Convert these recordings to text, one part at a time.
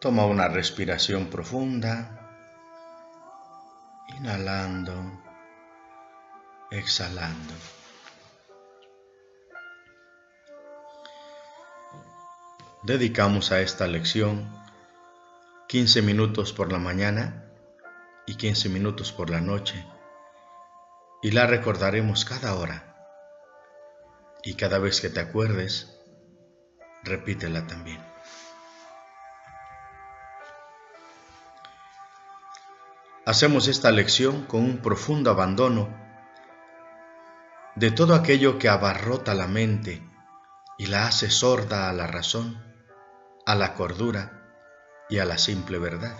Toma una respiración profunda, inhalando, exhalando. Dedicamos a esta lección 15 minutos por la mañana y 15 minutos por la noche, y la recordaremos cada hora. Y cada vez que te acuerdes, repítela también. Hacemos esta lección con un profundo abandono de todo aquello que abarrota la mente y la hace sorda a la razón, a la cordura y a la simple verdad.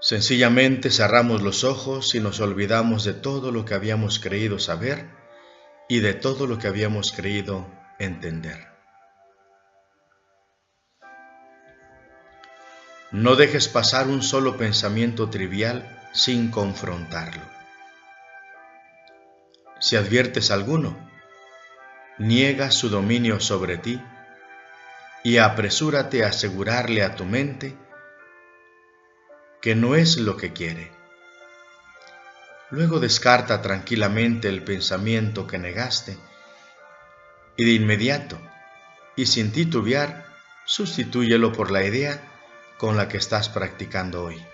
Sencillamente cerramos los ojos y nos olvidamos de todo lo que habíamos creído saber y de todo lo que habíamos creído entender. No dejes pasar un solo pensamiento trivial sin confrontarlo. Si adviertes alguno, niega su dominio sobre ti y apresúrate a asegurarle a tu mente que no es lo que quiere. Luego descarta tranquilamente el pensamiento que negaste y de inmediato, y sin titubear, sustitúyelo por la idea con la que estás practicando hoy.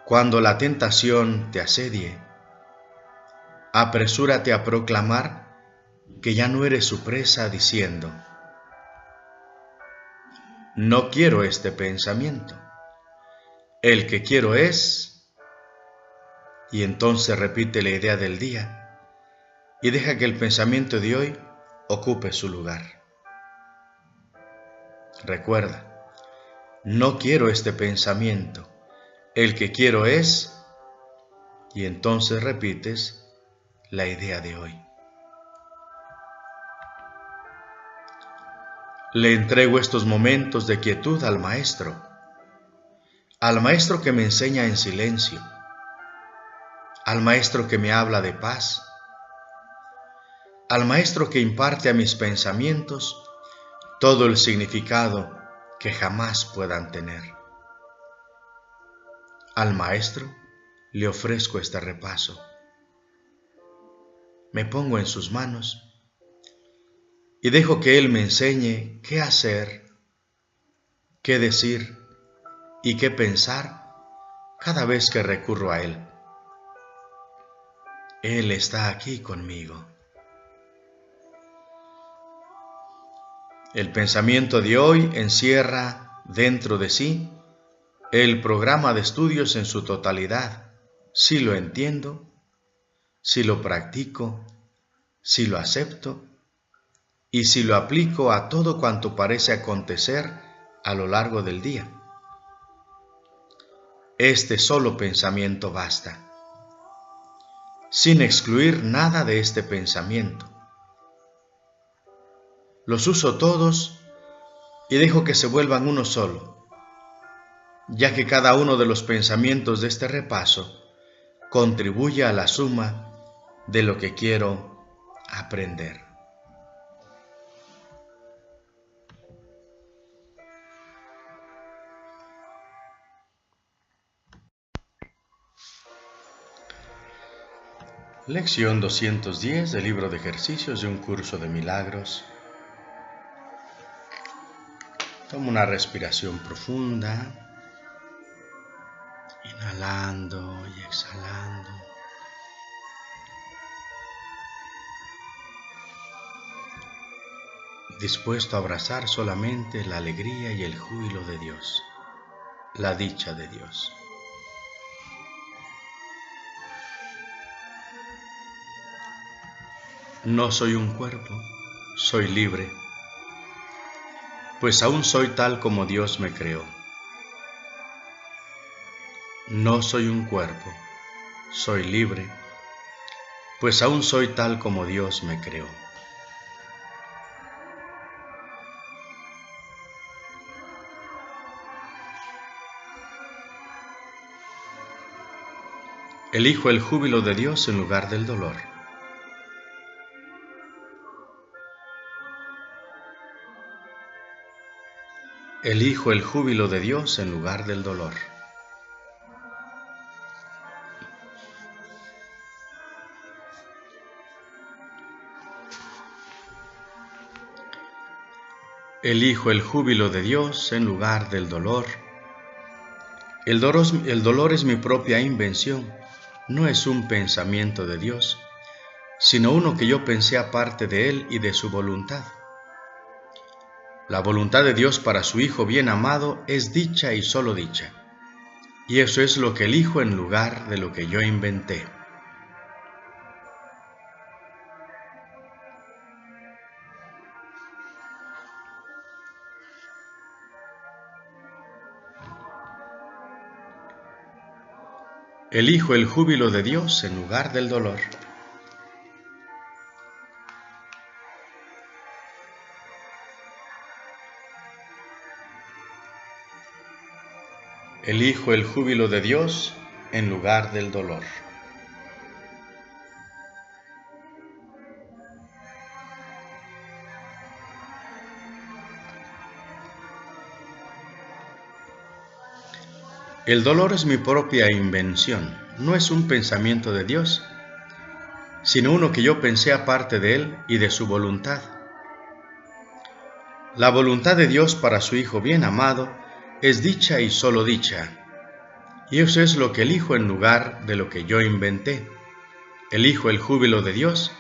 Cuando la tentación te asedie, apresúrate a proclamar que ya no eres su presa diciendo: no quiero este pensamiento, el que quiero es... Y entonces repite la idea del día y deja que el pensamiento de hoy ocupe su lugar. Recuerda, no quiero este pensamiento, el que quiero es... Y entonces repites la idea de hoy. Le entrego estos momentos de quietud al maestro que me enseña en silencio, al maestro que me habla de paz, al maestro que imparte a mis pensamientos todo el significado que jamás puedan tener. Al maestro le ofrezco este repaso. Me pongo en sus manos y dejo que él me enseñe qué hacer, qué decir y qué pensar cada vez que recurro a él. Él está aquí conmigo. El pensamiento de hoy encierra dentro de sí el programa de estudios en su totalidad, si lo entiendo, si lo practico, si lo acepto y si lo aplico a todo cuanto parece acontecer a lo largo del día. Este solo pensamiento basta, sin excluir nada de este pensamiento. Los uso todos y dejo que se vuelvan uno solo, ya que cada uno de los pensamientos de este repaso contribuye a la suma de lo que quiero aprender. Lección 210 del libro de ejercicios de un curso de milagros. Toma una respiración profunda, inhalando y exhalando. Dispuesto a abrazar solamente la alegría y el júbilo de Dios, la dicha de Dios. No soy un cuerpo, soy libre, pues aún soy tal como Dios me creó. No soy un cuerpo, soy libre, pues aún soy tal como Dios me creó. Elijo el júbilo de Dios en lugar del dolor. Elijo el júbilo de Dios en lugar del dolor. Elijo el júbilo de Dios en lugar del dolor. El dolor es mi propia invención, no es un pensamiento de Dios, sino uno que yo pensé aparte de Él y de su voluntad. La voluntad de Dios para su Hijo bien amado es dicha y solo dicha, y eso es lo que elijo en lugar de lo que yo inventé. Elijo el júbilo de Dios en lugar del dolor. Elijo el júbilo de Dios en lugar del dolor. El dolor es mi propia invención, no es un pensamiento de Dios, sino uno que yo pensé aparte de Él y de su voluntad. La voluntad de Dios para su Hijo bien amado es dicha y solo dicha, y eso es lo que elijo en lugar de lo que yo inventé. Elijo el júbilo de Dios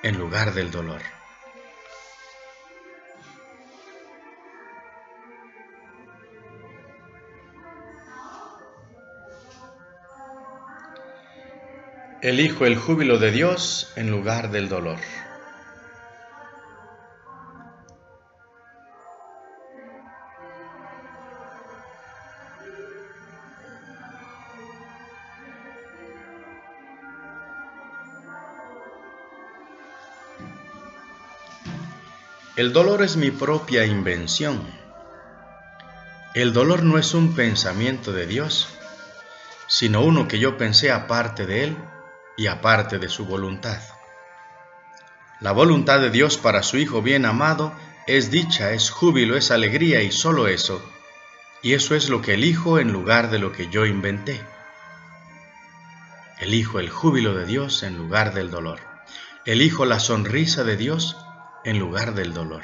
en lugar del dolor. Elijo el júbilo de Dios en lugar del dolor. El dolor es mi propia invención. El dolor no es un pensamiento de Dios, sino uno que yo pensé aparte de Él y aparte de su voluntad. La voluntad de Dios para su Hijo bien amado es dicha, es júbilo, es alegría y solo eso. Y eso es lo que elijo en lugar de lo que yo inventé. Elijo el júbilo de Dios en lugar del dolor. Elijo la sonrisa de Dios en lugar del dolor.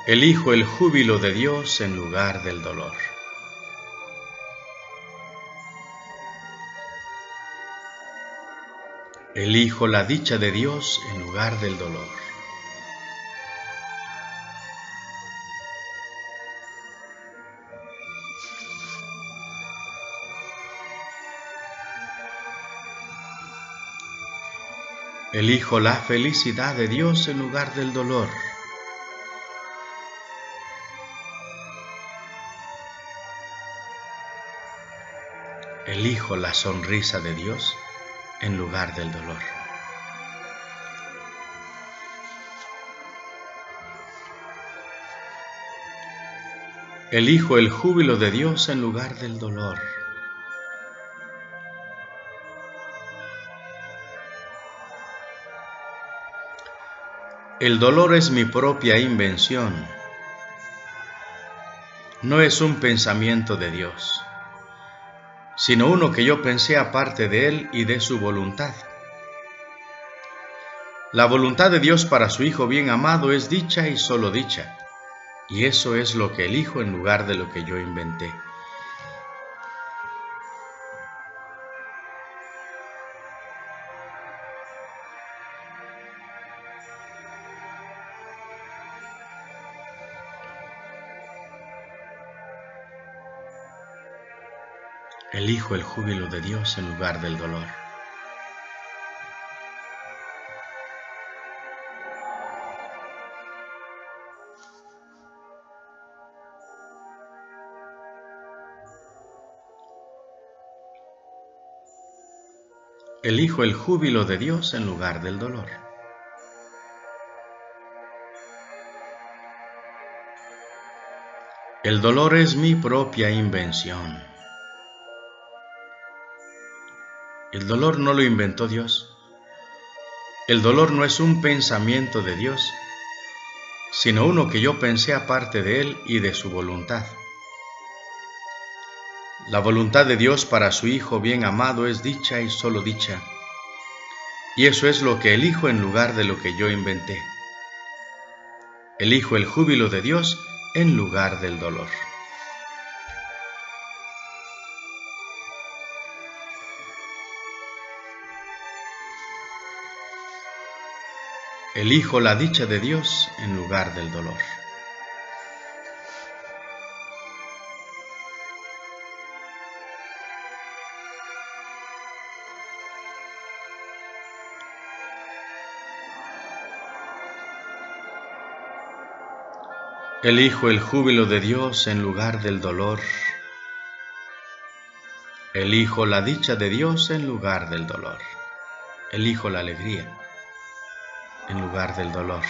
Elijo el júbilo de Dios en lugar del dolor. Elijo la dicha de Dios en lugar del dolor. Elijo la felicidad de Dios en lugar del dolor. Elijo la sonrisa de Dios en lugar del dolor. Elijo el júbilo de Dios en lugar del dolor. El dolor es mi propia invención, no es un pensamiento de Dios, sino uno que yo pensé aparte de Él y de su voluntad. La voluntad de Dios para su Hijo bien amado es dicha y solo dicha, y eso es lo que elijo en lugar de lo que yo inventé. Elijo el júbilo de Dios en lugar del dolor. Elijo el júbilo de Dios en lugar del dolor. El dolor es mi propia invención, El dolor no lo inventó Dios. El dolor no es un pensamiento de Dios, sino uno que yo pensé aparte de Él y de su voluntad. La voluntad de Dios para su Hijo bien amado es dicha y solo dicha, y eso es lo que elijo en lugar de lo que yo inventé. Elijo el júbilo de Dios en lugar del dolor. Elijo la dicha de Dios en lugar del dolor. Elijo el júbilo de Dios en lugar del dolor. Elijo la dicha de Dios en lugar del dolor. Elijo la alegría en lugar del dolor.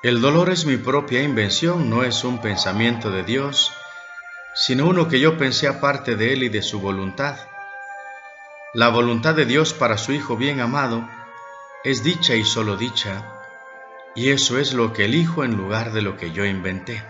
El dolor es mi propia invención, no es un pensamiento de Dios, sino uno que yo pensé aparte de Él y de su voluntad. La voluntad de Dios para su Hijo bien amado es dicha y solo dicha, y eso es lo que elijo en lugar de lo que yo inventé.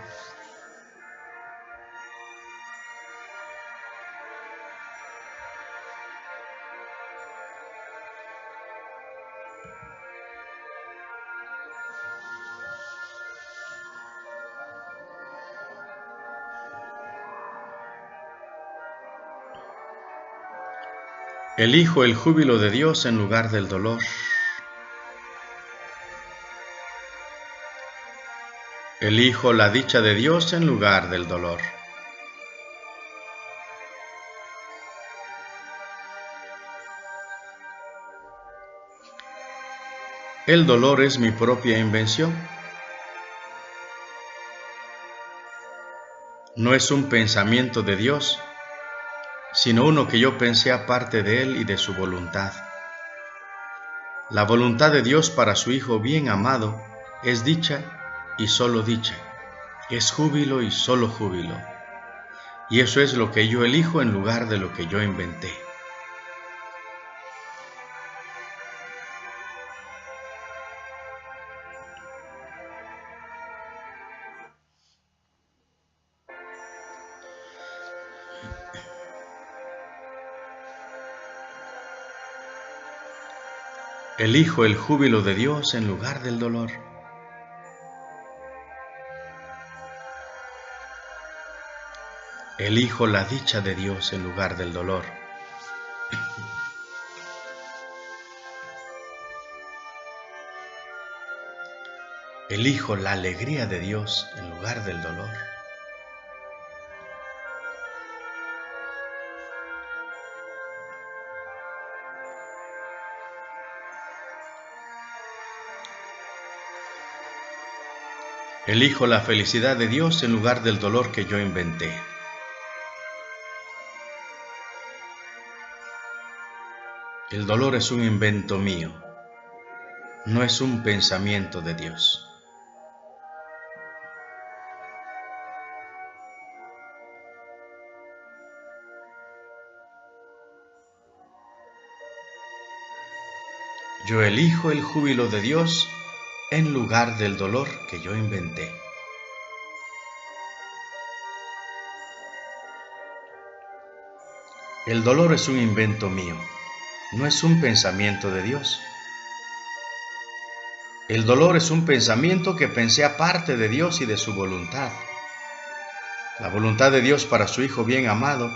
Elijo el júbilo de Dios en lugar del dolor. Elijo la dicha de Dios en lugar del dolor. El dolor es mi propia invención. No es un pensamiento de Dios, sino uno que yo pensé aparte de Él y de su voluntad. La voluntad de Dios para su Hijo bien amado es dicha y solo dicha, es júbilo y solo júbilo, y eso es lo que yo elijo en lugar de lo que yo inventé. Elijo el júbilo de Dios en lugar del dolor. Elijo la dicha de Dios en lugar del dolor. Elijo la alegría de Dios en lugar del dolor. Elijo la felicidad de Dios en lugar del dolor que yo inventé. El dolor es un invento mío, no es un pensamiento de Dios. Yo elijo el júbilo de Dios en lugar del dolor que yo inventé. El dolor es un invento mío, no es un pensamiento de Dios. El dolor es un pensamiento que pensé aparte de Dios y de su voluntad. La voluntad de Dios para su Hijo bien amado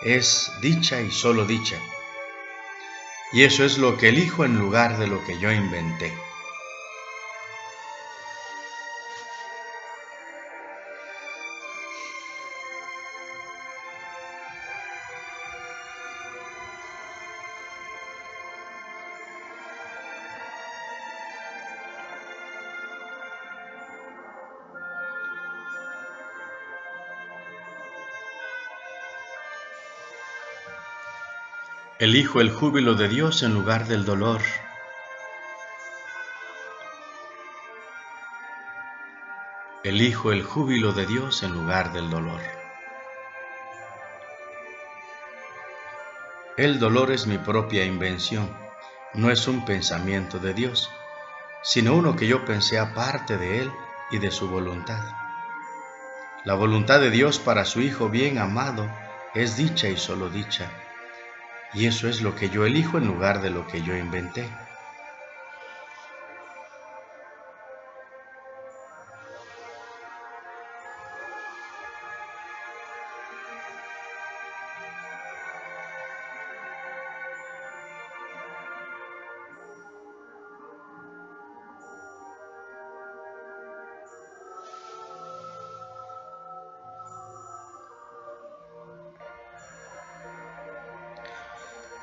es dicha y solo dicha. Y eso es lo que elijo en lugar de lo que yo inventé. Elijo el júbilo de Dios en lugar del dolor. Elijo el júbilo de Dios en lugar del dolor. El dolor es mi propia invención, no es un pensamiento de Dios, sino uno que yo pensé aparte de Él y de su voluntad. La voluntad de Dios para su Hijo bien amado es dicha y solo dicha, y eso es lo que yo elijo en lugar de lo que yo inventé.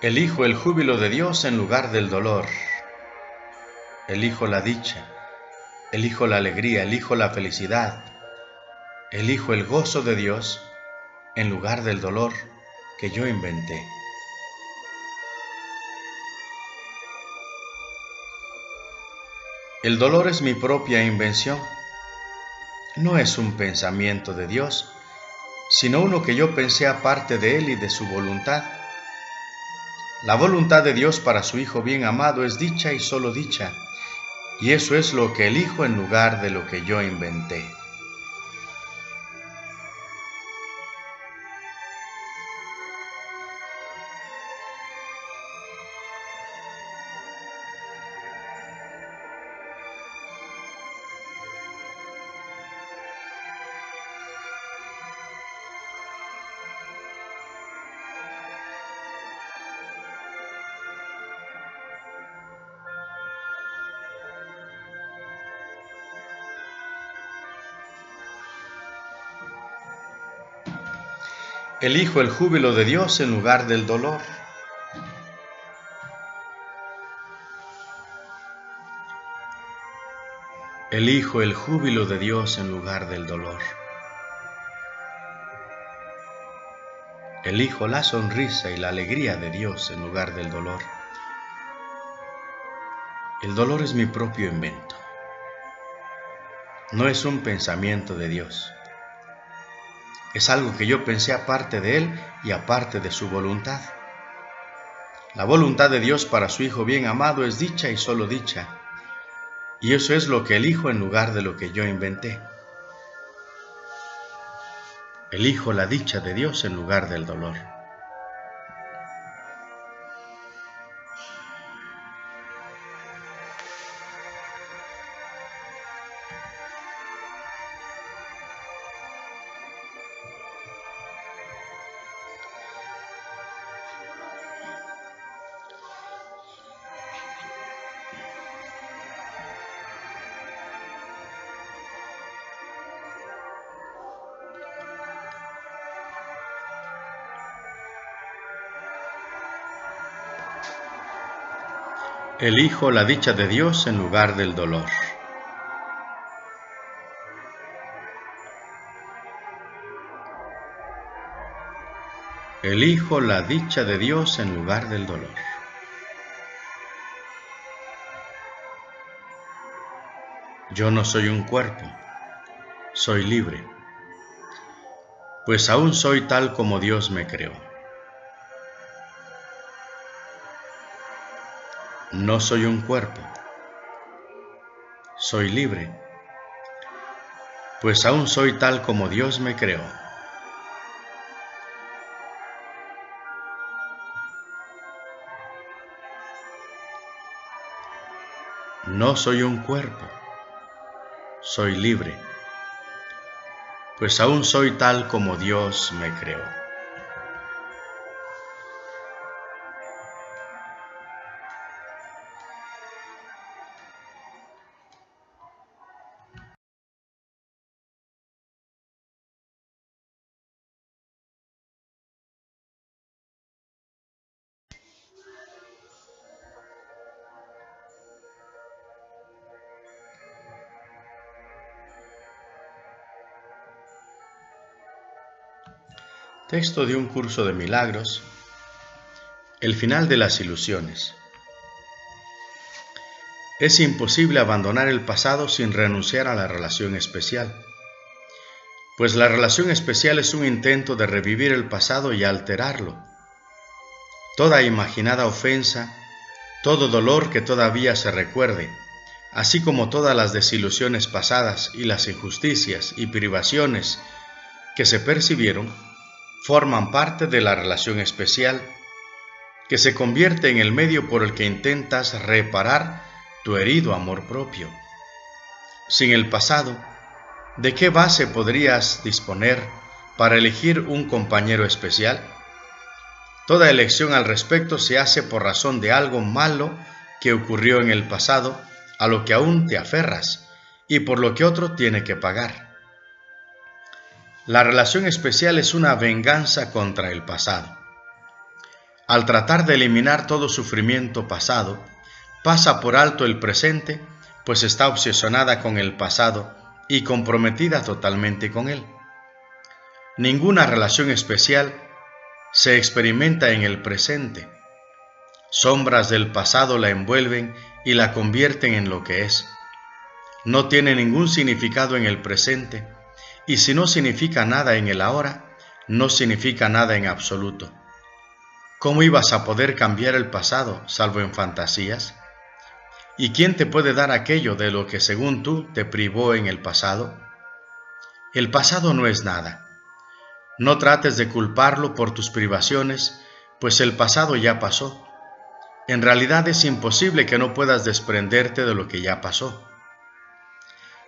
Elijo el júbilo de Dios en lugar del dolor. Elijo la dicha, elijo la alegría, elijo la felicidad. Elijo el gozo de Dios en lugar del dolor que yo inventé. El dolor es mi propia invención. No es un pensamiento de Dios, sino uno que yo pensé aparte de Él y de su voluntad. La voluntad de Dios para su Hijo bien amado es dicha y solo dicha, y eso es lo que elijo en lugar de lo que yo inventé. Elijo el júbilo de Dios en lugar del dolor. Elijo el júbilo de Dios en lugar del dolor. Elijo la sonrisa y la alegría de Dios en lugar del dolor. El dolor es mi propio invento. No es un pensamiento de Dios. Es algo que yo pensé aparte de Él y aparte de su voluntad. La voluntad de Dios para su Hijo bien amado es dicha y solo dicha, y eso es lo que elijo en lugar de lo que yo inventé. Elijo la dicha de Dios en lugar del dolor. Elijo la dicha de Dios en lugar del dolor. Elijo la dicha de Dios en lugar del dolor. Yo no soy un cuerpo, soy libre, pues aún soy tal como Dios me creó. No soy un cuerpo, soy libre, pues aún soy tal como Dios me creó. No soy un cuerpo, soy libre, pues aún soy tal como Dios me creó. Texto de un curso de milagros. El final de las ilusiones. Es imposible abandonar el pasado sin renunciar a la relación especial, pues la relación especial es un intento de revivir el pasado y alterarlo. toda imaginada ofensa, todo dolor que todavía se recuerde, así como todas las desilusiones pasadas y las injusticias y privaciones que se percibieron, forman parte de la relación especial que se convierte en el medio por el que intentas reparar tu herido amor propio. Sin el pasado, ¿de qué base podrías disponer para elegir un compañero especial? Toda elección al respecto se hace por razón de algo malo que ocurrió en el pasado, a lo que aún te aferras y por lo que otro tiene que pagar. La relación especial es una venganza contra el pasado. Al tratar de eliminar todo sufrimiento pasado, pasa por alto el presente, pues está obsesionada con el pasado y comprometida totalmente con él. Ninguna relación especial se experimenta en el presente. Sombras del pasado la envuelven y la convierten en lo que es. No tiene ningún significado en el presente, y si no significa nada en el ahora, no significa nada en absoluto. ¿Cómo ibas a poder cambiar el pasado, salvo en fantasías? ¿Y quién te puede dar aquello de lo que según tú te privó en el pasado? El pasado no es nada. No trates de culparlo por tus privaciones, pues el pasado ya pasó. En realidad es imposible que no puedas desprenderte de lo que ya pasó.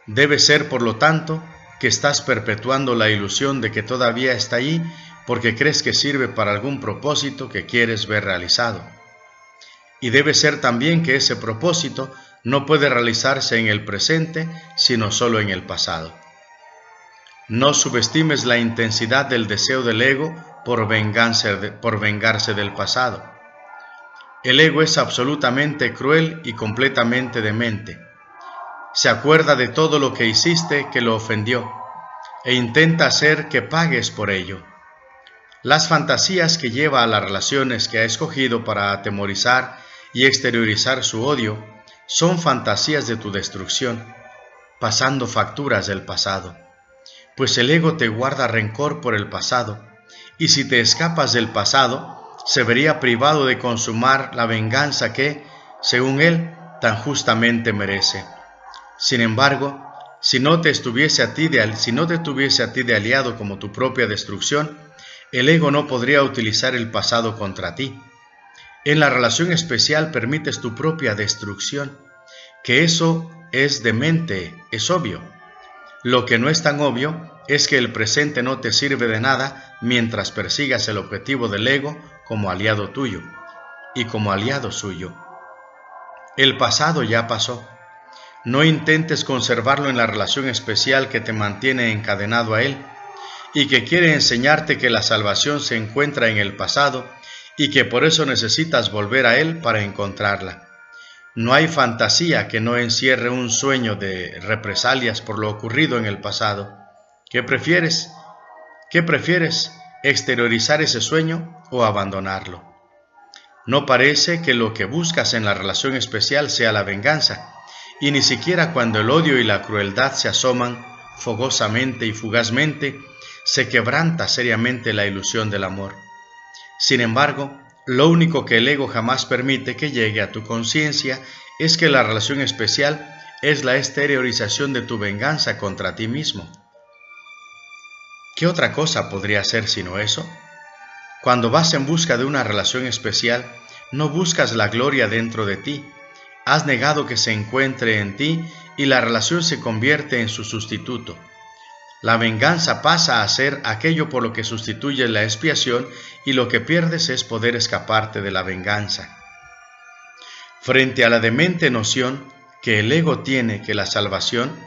Debe ser, por lo tanto, que estás perpetuando la ilusión de que todavía está allí porque crees que sirve para algún propósito que quieres ver realizado. Y debe ser también que ese propósito no puede realizarse en el presente, sino solo en el pasado. No subestimes la intensidad del deseo del ego por vengarse del pasado. El ego es absolutamente cruel y completamente demente. Se acuerda de todo lo que hiciste que lo ofendió e intenta hacer que pagues por ello. Las fantasías que lleva a las relaciones que ha escogido para atemorizar y exteriorizar su odio son fantasías de tu destrucción, pasando facturas del pasado, pues el ego te guarda rencor por el pasado, y si te escapas del pasado, se vería privado de consumar la venganza que, según él, tan justamente merece. Sin embargo, si no te tuviese a ti de aliado como tu propia destrucción, el ego no podría utilizar el pasado contra ti. En la relación especial permites tu propia destrucción, que eso es demente, es obvio. Lo que no es tan obvio es que el presente no te sirve de nada mientras persigas el objetivo del ego como aliado tuyo y como aliado suyo. El pasado ya pasó. No intentes conservarlo en la relación especial que te mantiene encadenado a él y que quiere enseñarte que la salvación se encuentra en el pasado y que por eso necesitas volver a él para encontrarla. No hay fantasía que no encierre un sueño de represalias por lo ocurrido en el pasado. ¿Qué prefieres? ¿Qué prefieres? ¿Exteriorizar ese sueño o abandonarlo? No parece que lo que buscas en la relación especial sea la venganza, y ni siquiera cuando el odio y la crueldad se asoman fogosamente y fugazmente, se quebranta seriamente la ilusión del amor. Sin embargo, lo único que el ego jamás permite que llegue a tu conciencia es que la relación especial es la exteriorización de tu venganza contra ti mismo. ¿Qué otra cosa podría ser sino eso? Cuando vas en busca de una relación especial, no buscas la gloria dentro de ti. Has negado que se encuentre en ti y la relación se convierte en su sustituto. La venganza pasa a ser aquello por lo que sustituyes la expiación y lo que pierdes es poder escaparte de la venganza. Frente a la demente noción que el ego tiene que la salvación,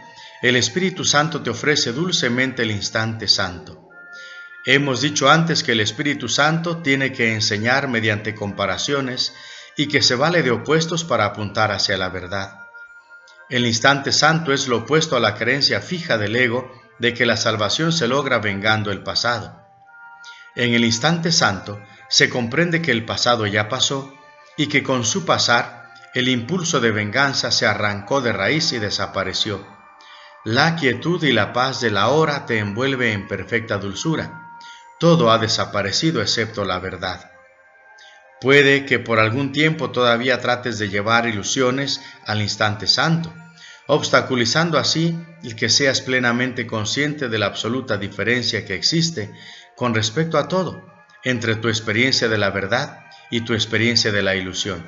el Espíritu Santo te ofrece dulcemente el instante santo. Hemos dicho antes que el Espíritu Santo tiene que enseñar mediante comparaciones y que se vale de opuestos para apuntar hacia la verdad. El instante santo es lo opuesto a la creencia fija del ego de que la salvación se logra vengando el pasado. En el instante santo se comprende que el pasado ya pasó y que con su pasar el impulso de venganza se arrancó de raíz y desapareció. La quietud y la paz de la hora te envuelve en perfecta dulzura. Todo ha desaparecido excepto la verdad. Puede que por algún tiempo todavía trates de llevar ilusiones al instante santo, obstaculizando así el que seas plenamente consciente de la absoluta diferencia que existe con respecto a todo entre tu experiencia de la verdad y tu experiencia de la ilusión.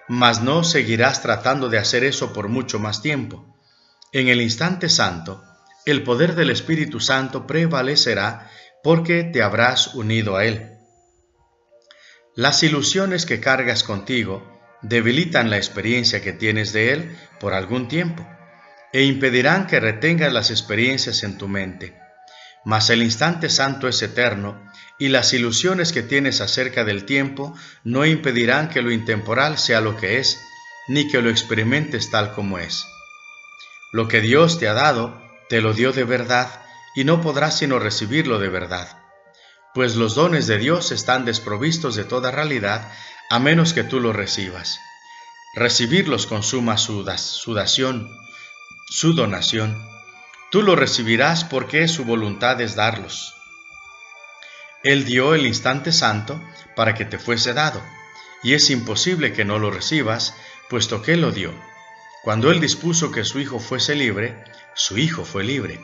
Mas no seguirás tratando de hacer eso por mucho más tiempo. En el instante santo, el poder del Espíritu Santo prevalecerá porque te habrás unido a Él. Las ilusiones que cargas contigo debilitan la experiencia que tienes de Él por algún tiempo e impedirán que retengas las experiencias en tu mente. Mas el instante santo es eterno y las ilusiones que tienes acerca del tiempo no impedirán que lo intemporal sea lo que es, ni que lo experimentes tal como es. Lo que Dios te ha dado, te lo dio de verdad y no podrás sino recibirlo de verdad, pues los dones de Dios están desprovistos de toda realidad a menos que tú los recibas. Recibirlos con suma sudación, su donación. Tú lo recibirás porque su voluntad es darlos. Él dio el instante santo para que te fuese dado, y es imposible que no lo recibas, puesto que Él lo dio. Cuando Él dispuso que su Hijo fuese libre, su Hijo fue libre.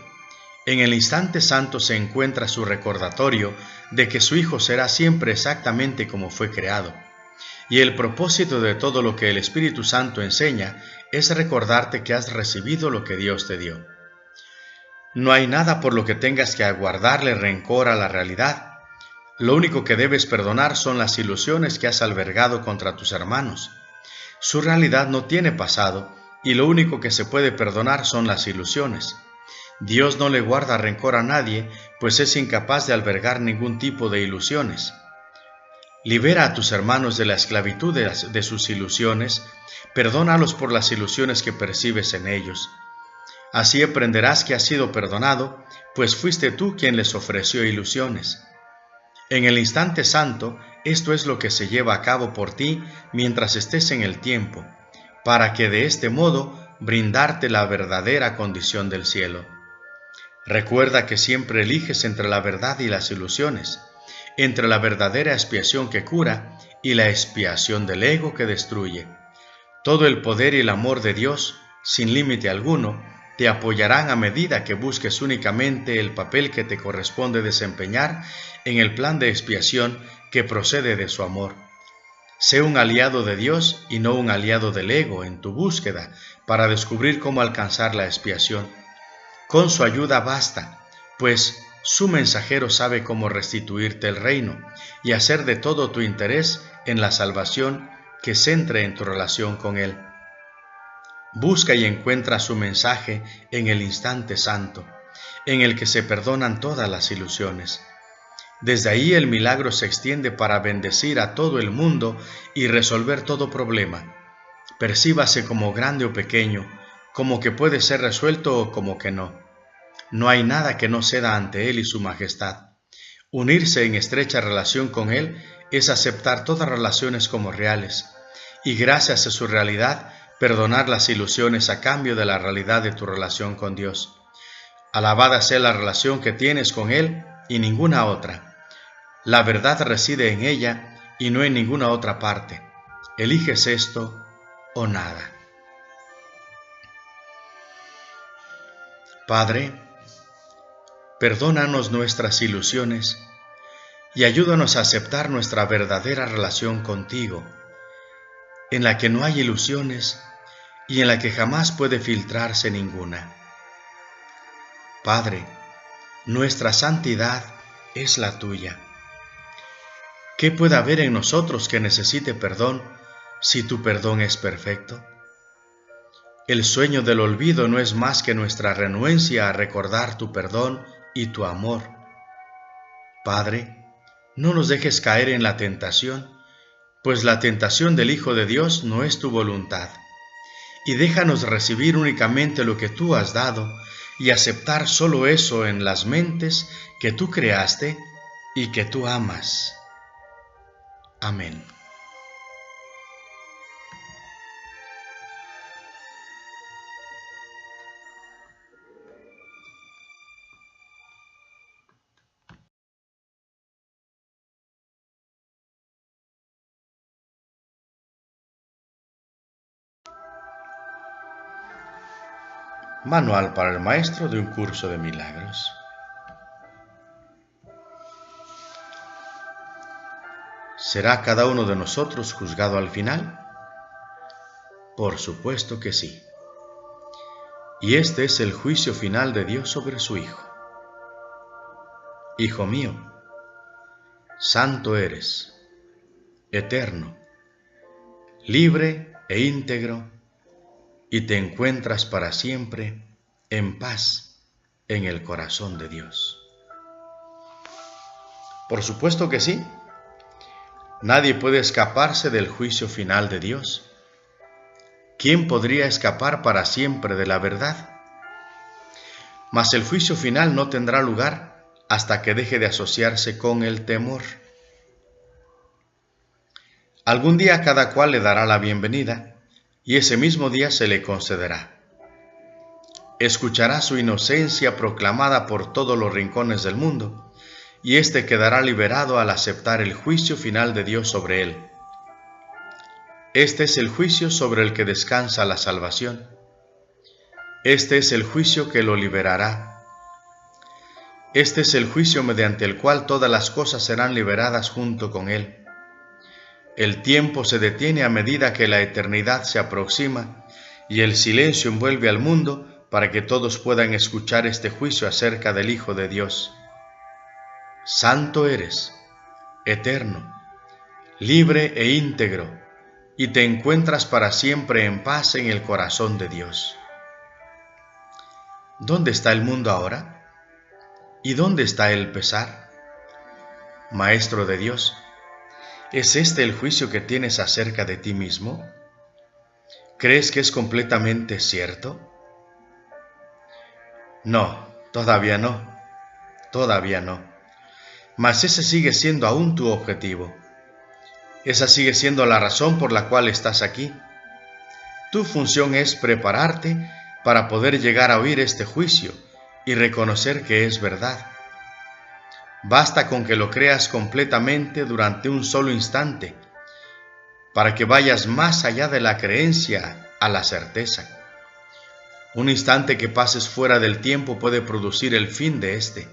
En el instante santo se encuentra su recordatorio de que su Hijo será siempre exactamente como fue creado. Y el propósito de todo lo que el Espíritu Santo enseña es recordarte que has recibido lo que Dios te dio. No hay nada por lo que tengas que aguardarle rencor a la realidad. Lo único que debes perdonar son las ilusiones que has albergado contra tus hermanos. Su realidad no tiene pasado y lo único que se puede perdonar son las ilusiones. Dios no le guarda rencor a nadie, pues es incapaz de albergar ningún tipo de ilusiones. Libera a tus hermanos de la esclavitud de sus ilusiones, perdónalos por las ilusiones que percibes en ellos. Así aprenderás que has sido perdonado, pues fuiste tú quien les ofreció ilusiones. En el instante santo, esto es lo que se lleva a cabo por ti mientras estés en el tiempo, para que de este modo brindarte la verdadera condición del cielo. Recuerda que siempre eliges entre la verdad y las ilusiones, entre la verdadera expiación que cura y la expiación del ego que destruye. Todo el poder y el amor de Dios, sin límite alguno, te apoyarán a medida que busques únicamente el papel que te corresponde desempeñar en el plan de expiación que procede de su amor. Sé un aliado de Dios y no un aliado del ego en tu búsqueda para descubrir cómo alcanzar la expiación. Con su ayuda basta, pues su mensajero sabe cómo restituirte el reino y hacer de todo tu interés en la salvación que centre en tu relación con Él. Busca y encuentra su mensaje en el instante santo, en el que se perdonan todas las ilusiones. Desde ahí el milagro se extiende para bendecir a todo el mundo y resolver todo problema. Percíbase como grande o pequeño, como que puede ser resuelto o como que no. No hay nada que no ceda ante Él y su majestad. Unirse en estrecha relación con Él es aceptar todas relaciones como reales, y gracias a su realidad, perdonar las ilusiones a cambio de la realidad de tu relación con Dios. Alabada sea la relación que tienes con Él y ninguna otra. La verdad reside en ella y no en ninguna otra parte. Eliges esto o nada. Padre, perdónanos nuestras ilusiones y ayúdanos a aceptar nuestra verdadera relación contigo, en la que no hay ilusiones y en la que jamás puede filtrarse ninguna. Padre, nuestra santidad es la tuya. ¿Qué puede haber en nosotros que necesite perdón si tu perdón es perfecto? El sueño del olvido no es más que nuestra renuencia a recordar tu perdón y tu amor. Padre, no nos dejes caer en la tentación, pues la tentación del Hijo de Dios no es tu voluntad. Y déjanos recibir únicamente lo que tú has dado y aceptar solo eso en las mentes que tú creaste y que tú amas. Amén. Manual para el maestro de un curso de milagros. ¿Será cada uno de nosotros juzgado al final? Por supuesto que sí. Y este es el juicio final de Dios sobre su Hijo. Hijo mío, santo eres, eterno, libre e íntegro, y te encuentras para siempre en paz en el corazón de Dios. Por supuesto que sí. Nadie puede escaparse del juicio final de Dios. ¿Quién podría escapar para siempre de la verdad? Mas el juicio final no tendrá lugar hasta que deje de asociarse con el temor. Algún día cada cual le dará la bienvenida, y ese mismo día se le concederá. Escuchará su inocencia proclamada por todos los rincones del mundo, y éste quedará liberado al aceptar el juicio final de Dios sobre él. Este es el juicio sobre el que descansa la salvación. Este es el juicio que lo liberará. Este es el juicio mediante el cual todas las cosas serán liberadas junto con él. El tiempo se detiene a medida que la eternidad se aproxima y el silencio envuelve al mundo para que todos puedan escuchar este juicio acerca del Hijo de Dios. Santo eres, eterno, libre e íntegro, y te encuentras para siempre en paz en el corazón de Dios. ¿Dónde está el mundo ahora? ¿Y dónde está el pesar? Maestro de Dios, ¿es este el juicio que tienes acerca de ti mismo? ¿Crees que es completamente cierto? No, todavía no. Mas ese sigue siendo aún tu objetivo. Esa sigue siendo la razón por la cual estás aquí. Tu función es prepararte para poder llegar a oír este juicio y reconocer que es verdad. Basta con que lo creas completamente durante un solo instante, para que vayas más allá de la creencia a la certeza. Un instante que pases fuera del tiempo puede producir el fin de este.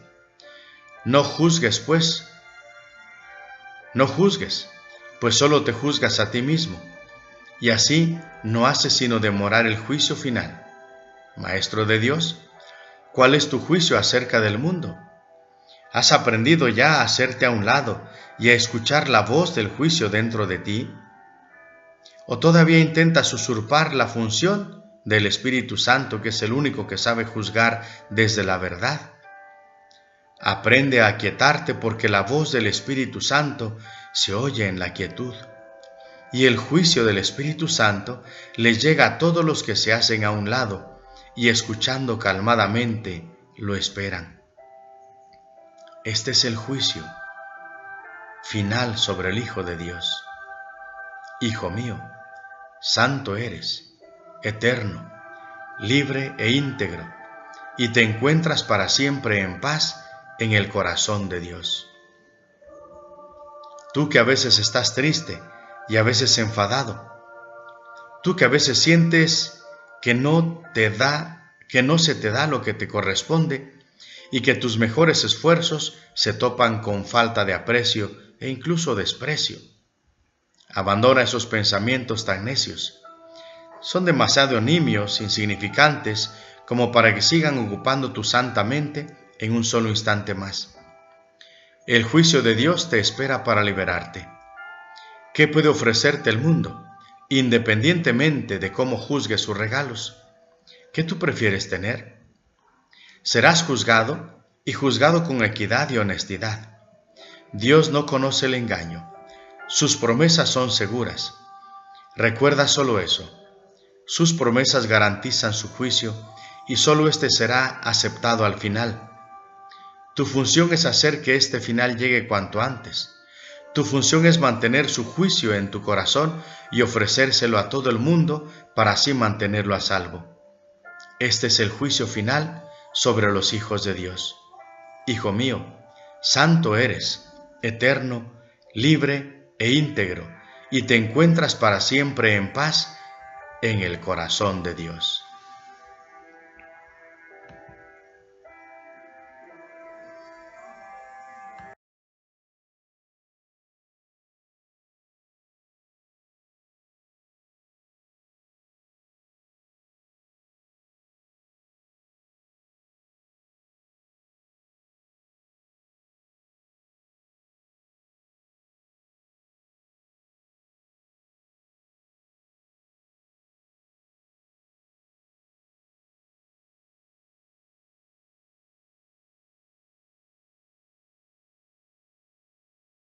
No juzgues, pues solo te juzgas a ti mismo, y así no haces sino demorar el juicio final. Maestro de Dios, ¿cuál es tu juicio acerca del mundo? ¿Has aprendido ya a hacerte a un lado y a escuchar la voz del juicio dentro de ti? ¿O todavía intentas usurpar la función del Espíritu Santo, que es el único que sabe juzgar desde la verdad? Aprende a aquietarte, porque la voz del Espíritu Santo se oye en la quietud, y el juicio del Espíritu Santo les llega a todos los que se hacen a un lado y escuchando calmadamente lo esperan. Este es el juicio final sobre el Hijo de Dios. Hijo mío, santo eres, eterno, libre e íntegro, y te encuentras para siempre en paz en el corazón de Dios. Tú que a veces estás triste y a veces enfadado, tú que a veces sientes que no se te da lo que te corresponde, y que tus mejores esfuerzos se topan con falta de aprecio e incluso desprecio. Abandona esos pensamientos tan necios. Son demasiado nimios, insignificantes, como para que sigan ocupando tu santa mente en un solo instante más. El juicio de Dios te espera para liberarte. ¿Qué puede ofrecerte el mundo, independientemente de cómo juzgue sus regalos? ¿Qué tú prefieres tener? Serás juzgado, y juzgado con equidad y honestidad. Dios no conoce el engaño. Sus promesas son seguras. Recuerda solo eso. Sus promesas garantizan su juicio, y solo éste será aceptado al final. Tu función es hacer que este final llegue cuanto antes. Tu función es mantener su juicio en tu corazón y ofrecérselo a todo el mundo para así mantenerlo a salvo. Este es el juicio final sobre los hijos de Dios. Hijo mío, santo eres, eterno, libre e íntegro, y te encuentras para siempre en paz en el corazón de Dios.